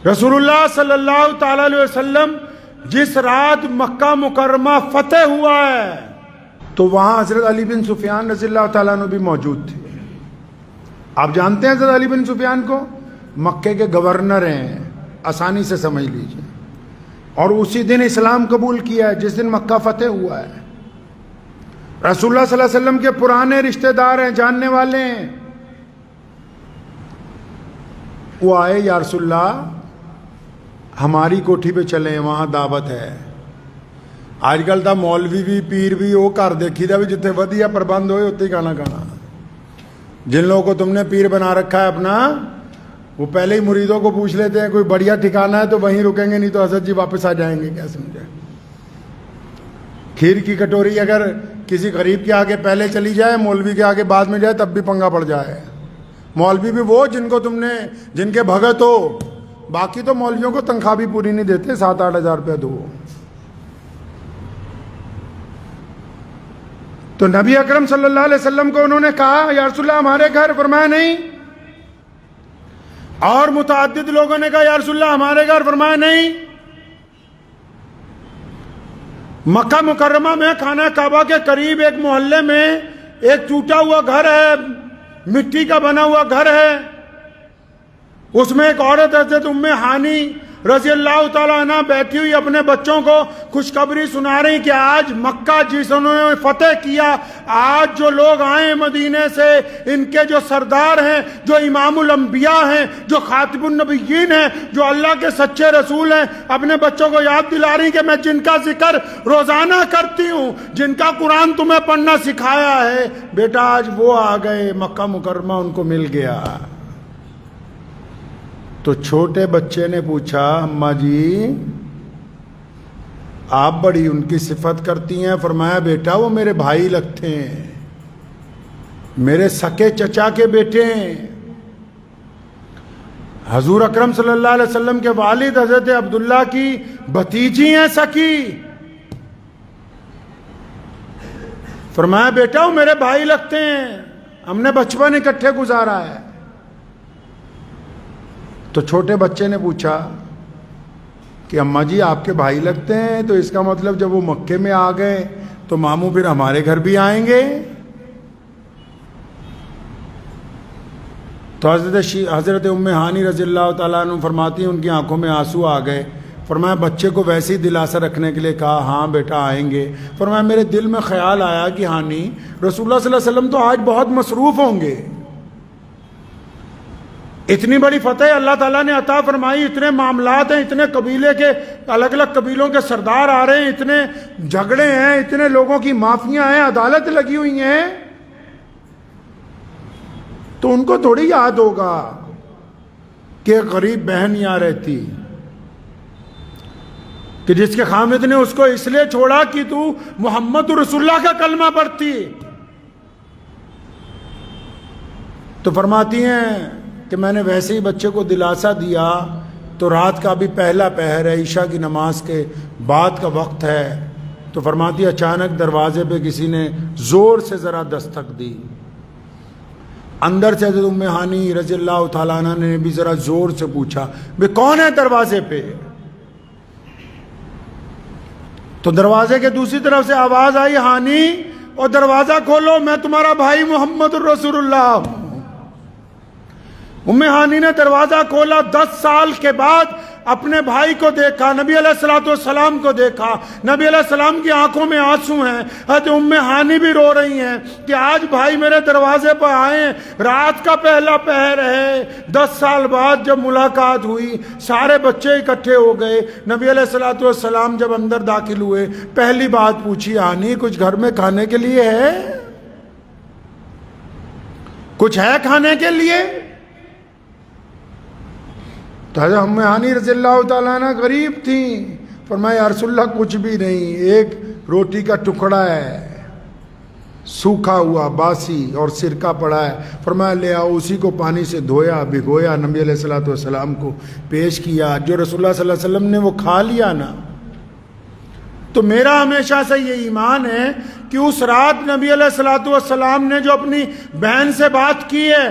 رسول اللہ صلی اللہ تعالی علیہ وسلم جس رات مکہ مکرمہ فتح ہوا ہے تو وہاں حضرت علی بن سفیان رضی اللہ تعالیٰ عنہ بھی موجود تھے. آپ جانتے ہیں حضرت علی بن سفیان کو؟ مکے کے گورنر ہیں، آسانی سے سمجھ لیجئے، اور اسی دن اسلام قبول کیا ہے جس دن مکہ فتح ہوا ہے. رسول اللہ صلی اللہ علیہ وسلم کے پرانے رشتہ دار ہیں، جاننے والے ہیں. وہ آئے، یا رسول اللہ ہماری کوٹھی پہ چلیں، وہاں دعوت ہے. آج کل تا مولوی بھی پیر بھی وہ گھر دیکھی دا بھی جتنے ودیا پربند ہوئے اتنے ہی کھانا کھانا. جن لوگوں کو تم نے پیر بنا رکھا ہے اپنا، وہ پہلے ہی مریدوں کو پوچھ لیتے ہیں کوئی بڑھیا ٹھکانا ہے تو وہیں رکیں گے، نہیں تو حضرت جی واپس آ جائیں گے. کیا سمجھے؟ کھیر کی کٹوری اگر کسی غریب کے آگے پہلے چلی جائے، مولوی کے آگے بعد میں جائے، تب بھی پنگا پڑ جائے. مولوی بھی وہ جن کو تم نے، جن کے بھگت ہو. باقی تو مولویوں کو تنخواہ بھی پوری نہیں دیتے، 7-8 ہزار روپے دو. تو نبی اکرم صلی اللہ علیہ وسلم کو انہوں نے کہا یا رسول اللہ ہمارے گھر، فرمایا نہیں. اور متعدد لوگوں نے کہا یا رسول اللہ ہمارے گھر، فرمایا نہیں. مکہ مکرمہ میں خانہ کعبہ کے قریب ایک محلے میں ایک ٹوٹا ہوا گھر ہے، مٹی کا بنا ہوا گھر ہے. اس میں ایک عورت حضرت ام ہانی رضی اللہ تعالیٰ عنہ بیٹھی ہوئی اپنے بچوں کو خوشخبری سنا رہی کہ آج مکہ جنہوں نے فتح کیا، آج جو لوگ آئے مدینے سے، ان کے جو سردار ہیں، جو امام الانبیاء ہیں، جو خاتم النبیین ہیں، جو اللہ کے سچے رسول ہیں، اپنے بچوں کو یاد دلا رہی کہ میں جن کا ذکر روزانہ کرتی ہوں، جن کا قرآن تمہیں پڑھنا سکھایا ہے، بیٹا آج وہ آ گئے، مکہ مکرمہ ان کو مل گیا. تو چھوٹے بچے نے پوچھا اماں جی آپ بڑی ان کی صفت کرتی ہیں. فرمایا بیٹا وہ میرے بھائی لگتے ہیں، میرے سکے چچا کے بیٹے ہیں. حضور اکرم صلی اللہ علیہ وسلم کے والد حضرت عبداللہ کی بھتیجی ہیں سکی. فرمایا بیٹا وہ میرے بھائی لگتے ہیں، ہم نے بچپن اکٹھے گزارا ہے. تو چھوٹے بچے نے پوچھا کہ اماں جی آپ کے بھائی لگتے ہیں، تو اس کا مطلب جب وہ مکے میں آ گئے تو ماموں پھر ہمارے گھر بھی آئیں گے. تو حضرت ام ہانی رضی اللہ تعالیٰ عنہ فرماتی ہیں ان کی آنکھوں میں آنسو آ گئے. فرمایا بچے کو ویسے ہی دلاسا رکھنے کے لیے کہا ہاں بیٹا آئیں گے. فرمایا میرے دل میں خیال آیا کہ ہانی رسول اللہ صلی اللہ علیہ وسلم تو آج بہت مصروف ہوں گے، اتنی بڑی فتح اللہ تعالیٰ نے عطا فرمائی، اتنے معاملات ہیں، اتنے قبیلے کے الگ الگ قبیلوں کے سردار آ رہے ہیں، اتنے جھگڑے ہیں، اتنے لوگوں کی معافیاں ہیں، عدالت لگی ہوئی ہیں، تو ان کو تھوڑی یاد ہوگا کہ غریب بہن یہاں رہتی کہ جس کے خامد نے اس کو اس لیے چھوڑا کہ تو محمد رسول اللہ کا کلمہ پڑھتی. تو فرماتی ہیں کہ میں نے ویسے ہی بچے کو دلاسا دیا تو رات کا بھی پہلا پہر ہے، عشاء کی نماز کے بعد کا وقت ہے. تو فرماتی اچانک دروازے پہ کسی نے زور سے ذرا دستک دی. اندر سے حضرت ام ہانی رضی اللہ تعالیٰ عنہ نے بھی ذرا زور سے پوچھا بے کون ہے دروازے پہ؟ تو دروازے کے دوسری طرف سے آواز آئی ہانی اور دروازہ کھولو، میں تمہارا بھائی محمد رسول اللہ ہوں. ام ہانی نے دروازہ کھولا، 10 سال کے بعد اپنے بھائی کو دیکھا، نبی علیہ السلام کو دیکھا، نبی علیہ السلام کی آنکھوں میں آنسو ہیں. حضرت ام ہانی بھی رو رہی ہیں کہ آج بھائی میرے دروازے پر آئے ہیں، رات کا پہلا پہر ہے، 10 سال بعد جب ملاقات ہوئی، سارے بچے اکٹھے ہو گئے. نبی علیہ السلام جب اندر داخل ہوئے پہلی بات پوچھی ہانی کچھ گھر میں کھانے کے لیے ہے؟ کچھ ہے کھانے کے لیے؟ تو حضرت ام ہانی رضی اللہ تعالیٰ عنہ غریب تھیں. فرمایا یا رسول اللہ کچھ بھی نہیں، ایک روٹی کا ٹکڑا ہے سوکھا ہوا باسی اور سرکہ پڑا ہے. فرمایا لے آؤ. اسی کو پانی سے دھویا، بھگویا، نبی علیہ السلام کو پیش کیا. جو رسول اللہ صلی اللہ علیہ وسلم نے وہ کھا لیا نا. تو میرا ہمیشہ سے یہ ایمان ہے کہ اس رات نبی علیہ السلام نے جو اپنی بہن سے بات کی ہے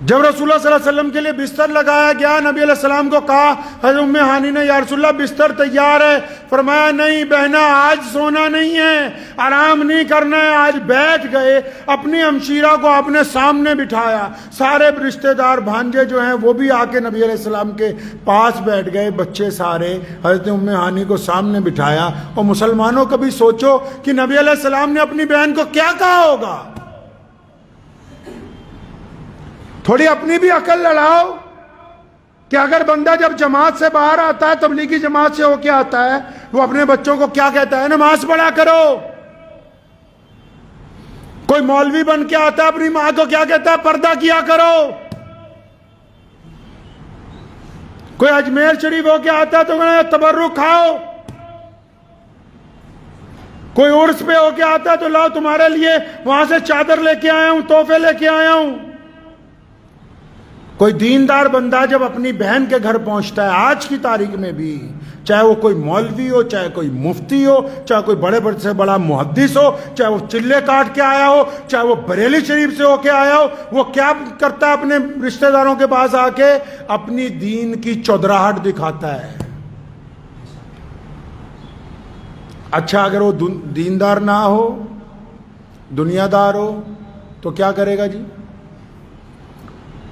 جب رسول اللہ صلی اللہ علیہ وسلم کے لیے بستر لگایا گیا، نبی علیہ السلام کو کہا، حضرت ام ہانی نے، یا رسول اللہ بستر تیار ہے؟ فرمایا نہیں بہنا، آج سونا نہیں ہے، آرام نہیں کرنا ہے، آج بیٹھ گئے۔ اپنی ہمشیرہ کو اپنے سامنے بٹھایا، سارے رشتہ دار بھانجے جو ہیں وہ بھی آ کے نبی علیہ السلام کے پاس بیٹھ گئے، بچے سارے، حضرت ام ہانی کو سامنے بٹھایا۔ اور مسلمانوں کبھی سوچو کہ نبی علیہ السلام نے اپنی بہن کو کیا کہا ہوگا؟ تھوڑی اپنی بھی عقل لڑاؤ کہ اگر بندہ جب جماعت سے باہر آتا ہے، تبلیغی جماعت سے ہو کے آتا ہے، وہ اپنے بچوں کو کیا کہتا ہے؟ نماز پڑھا کرو۔ کوئی مولوی بن کے آتا ہے، اپنی ماں کو کیا کہتا ہے؟ پردہ کیا کرو۔ کوئی اجمیر شریف ہو کے آتا ہے تو تبرک کھاؤ۔ کوئی عرس پہ ہو کے آتا ہے تو لاؤ تمہارے لیے وہاں سے چادر لے کے آیا ہوں، تحفے لے کے آیا ہوں۔ کوئی دیندار بندہ جب اپنی بہن کے گھر پہنچتا ہے، آج کی تاریخ میں بھی، چاہے وہ کوئی مولوی ہو، چاہے کوئی مفتی ہو، چاہے کوئی بڑے بڑے سے بڑا محدث ہو، چاہے وہ چلے کاٹ کے آیا ہو، چاہے وہ بریلی شریف سے ہو کے آیا ہو، وہ کیا کرتا ہے؟ اپنے رشتہ داروں کے پاس آ کے اپنی دین کی چودراہٹ دکھاتا ہے۔ اچھا اگر وہ دیندار نہ ہو، دنیا دار ہو، تو کیا کرے گا جی؟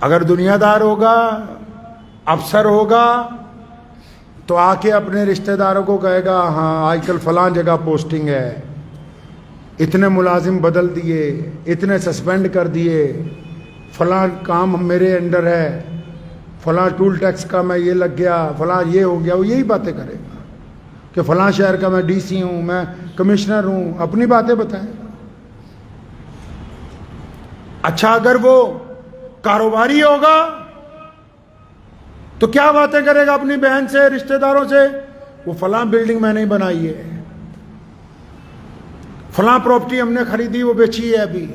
اگر دنیا دار ہوگا، افسر ہوگا، تو آ کے اپنے رشتہ داروں کو کہے گا، ہاں آج کل فلاں جگہ پوسٹنگ ہے، اتنے ملازم بدل دیے، اتنے سسپینڈ کر دیے، فلاں کام میرے انڈر ہے، فلاں ٹول ٹیکس کا میں یہ لگ گیا، فلاں یہ ہو گیا۔ وہ یہی باتیں کرے گا کہ فلاں شہر کا میں ڈی سی ہوں، میں کمشنر ہوں، اپنی باتیں بتائیں گا۔ اچھا اگر وہ کاروباری ہوگا تو کیا باتیں کرے گا اپنی بہن سے، رشتہ داروں سے؟ وہ فلاں بلڈنگ میں نے بنائی ہے، فلاں پراپرٹی ہم نے خریدی، وہ بیچی ہے ابھی،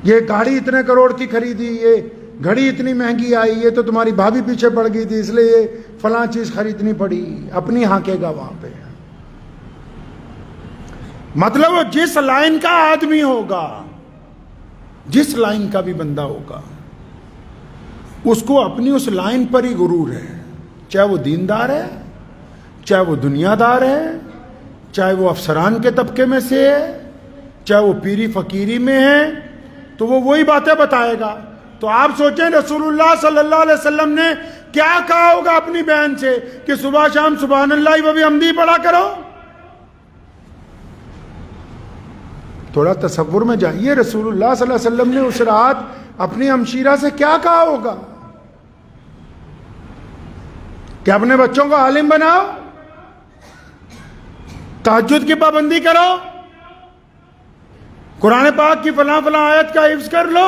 یہ گاڑی اتنے کروڑ کی خریدی، یہ گھڑی اتنی مہنگی آئی، یہ تو تمہاری بھابھی پیچھے پڑ گئی تھی اس لیے یہ فلاں چیز خریدنی پڑی۔ اپنی ہانکے گا وہاں پہ۔ مطلب وہ جس لائن کا آدمی ہوگا، جس لائن کا بھی بندہ ہوگا، اس کو اپنی اس لائن پر ہی غرور ہے، چاہے وہ دیندار ہے، چاہے وہ دنیا دار ہے، چاہے وہ افسران کے طبقے میں سے ہے، چاہے وہ پیری فقیری میں ہے، تو وہ وہی باتیں بتائے گا۔ تو آپ سوچیں رسول اللہ صلی اللہ علیہ وسلم نے کیا کہا ہوگا اپنی بہن سے کہ صبح شام سبحان اللہ و بحمدہ پڑھا کرو؟ تھوڑا تصور میں جائیے، رسول اللہ صلی اللہ علیہ وسلم نے اس رات اپنی ہمشیرہ سے کیا کہا ہوگا کہ اپنے بچوں کو عالم بناؤ، تہجد کی پابندی کرو، قرآن پاک کی فلاں فلاں آیت کا حفظ کر لو۔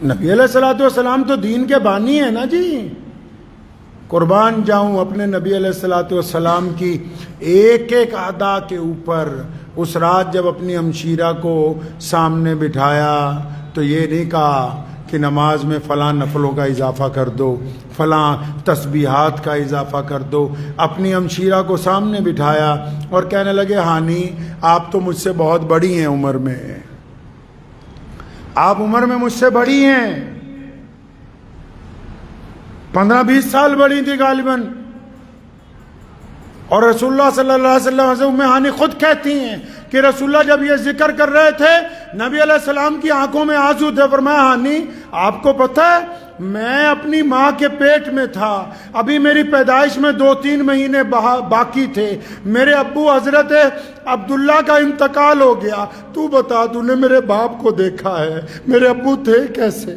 نبی علیہ الصلوۃ والسلام تو دین کے بانی ہیں نا جی۔ قربان جاؤں اپنے نبی علیہ الصلوۃ والسلام کی ایک ایک ادا کے اوپر۔ اس رات جب اپنی ہمشیرہ کو سامنے بٹھایا تو یہ نہیں کہا کہ نماز میں فلاں نفلوں کا اضافہ کر دو، فلاں تسبیحات کا اضافہ کر دو۔ اپنی ہمشیرہ کو سامنے بٹھایا اور کہنے لگے، ہانی آپ تو مجھ سے بہت بڑی ہیں عمر میں، آپ عمر میں مجھ سے بڑی ہیں، 15-20 سال بڑی تھی غالباً۔ اور رسول اللہ صلی اللہ علیہ وسلم حضرت ام ہانی خود کہتی ہیں کہ رسول اللہ جب یہ ذکر کر رہے تھے نبی علیہ السلام کی آنکھوں میں آنسو تھے۔ فرمایا، ہانی آپ کو پتہ ہے میں اپنی ماں کے پیٹ میں تھا، ابھی میری پیدائش میں 2-3 مہینے باقی تھے، میرے ابو حضرت عبداللہ کا انتقال ہو گیا، تو بتا تو نے میرے باپ کو دیکھا ہے، میرے ابو تھے کیسے؟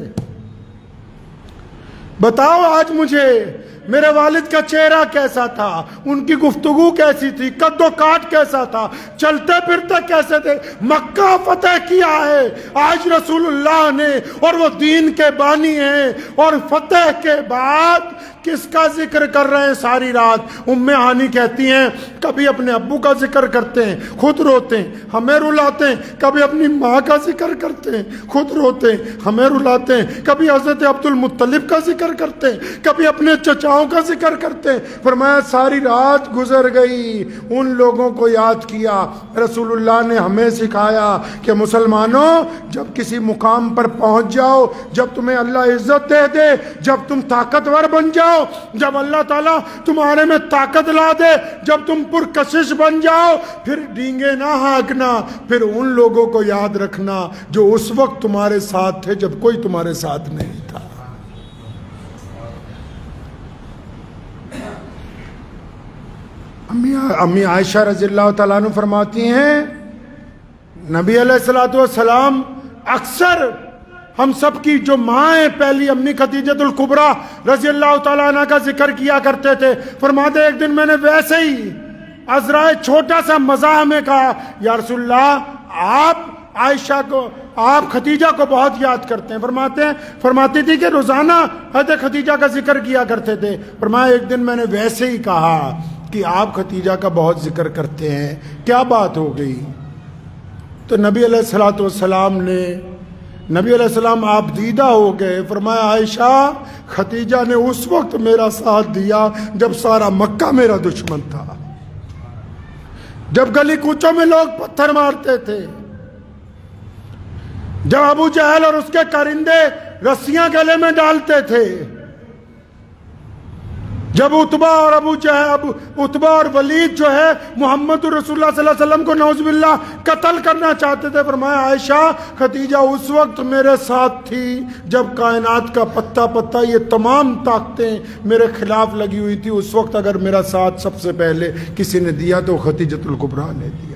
بتاؤ آج مجھے میرے والد کا چہرہ کیسا تھا، ان کی گفتگو کیسی تھی، قد و کاٹ کیسا تھا، چلتے پھرتے کیسے تھے۔ مکہ فتح کیا ہے آج رسول اللہ نے، اور وہ دین کے بانی ہیں، اور فتح کے بعد کس کا ذکر کر رہے ہیں ساری رات؟ ام ہانی کہتی ہیں کبھی اپنے ابو کا ذکر کرتے ہیں خود روتے ہیں ہمیں رلاتے ہیں، کبھی اپنی ماں کا ذکر کرتے ہیں خود روتے ہیں ہمیں رلاتے ہیں، کبھی حضرت عبد المطلب کا ذکر کرتے ہیں، کبھی اپنے چچا بادشاہوں کا ذکر کرتے ہیں. فرمایا ساری رات گزر گئی ان لوگوں کو یاد کیا. رسول اللہ نے ہمیں سکھایا کہ مسلمانوں جب کسی مقام پر پہنچ جاؤ، جب تمہیں اللہ عزت دے دے، جب تم طاقتور بن جاؤ، جب اللہ تعالیٰ تمہارے میں طاقت لا دے، جب تم پرکشش بن جاؤ، پھر ڈینگے نہ ہانکنا، پھر ان لوگوں کو یاد رکھنا جو اس وقت تمہارے ساتھ تھے جب کوئی تمہارے ساتھ نہیں تھا. امی عائشہ رضی اللہ تعالیٰ عنہ فرماتی ہیں نبی علیہ السلام اکثر ہم سب کی جو ماں ہیں پہلی امی خدیجہ الکبریٰ رضی اللہ تعالیٰ عنہ کا ذکر کیا کرتے تھے. فرماتے ایک دن میں نے ویسے ہی عذرائے چھوٹا سا مزاح میں کہا یا رسول اللہ آپ خدیجہ کو بہت یاد کرتے ہیں. فرماتی تھی کہ روزانہ حضرت خدیجہ کا ذکر کیا کرتے تھے. فرمایا ایک دن میں نے ویسے ہی کہا کہ آپ خدیجہ کا بہت ذکر کرتے ہیں، کیا بات ہو گئی؟ تو نبی علیہ السلام آپ دیدہ ہو گئے. فرمایا عائشہ خدیجہ نے اس وقت میرا ساتھ دیا جب سارا مکہ میرا دشمن تھا، جب گلی کوچوں میں لوگ پتھر مارتے تھے، جب ابو جہل اور اس کے کارندے رسیاں گلے میں ڈالتے تھے، جب عتبہ اور ولید جو ہے محمد رسول اللہ صلی اللہ علیہ وسلم کو نعوذ باللہ قتل کرنا چاہتے تھے. فرمایا عائشہ خدیجہ اس وقت میرے ساتھ تھی جب کائنات کا پتا پتا یہ تمام طاقتیں میرے خلاف لگی ہوئی تھی. اس وقت اگر میرا ساتھ سب سے پہلے کسی نے دیا تو خدیجہ الکبریٰ نے دیا.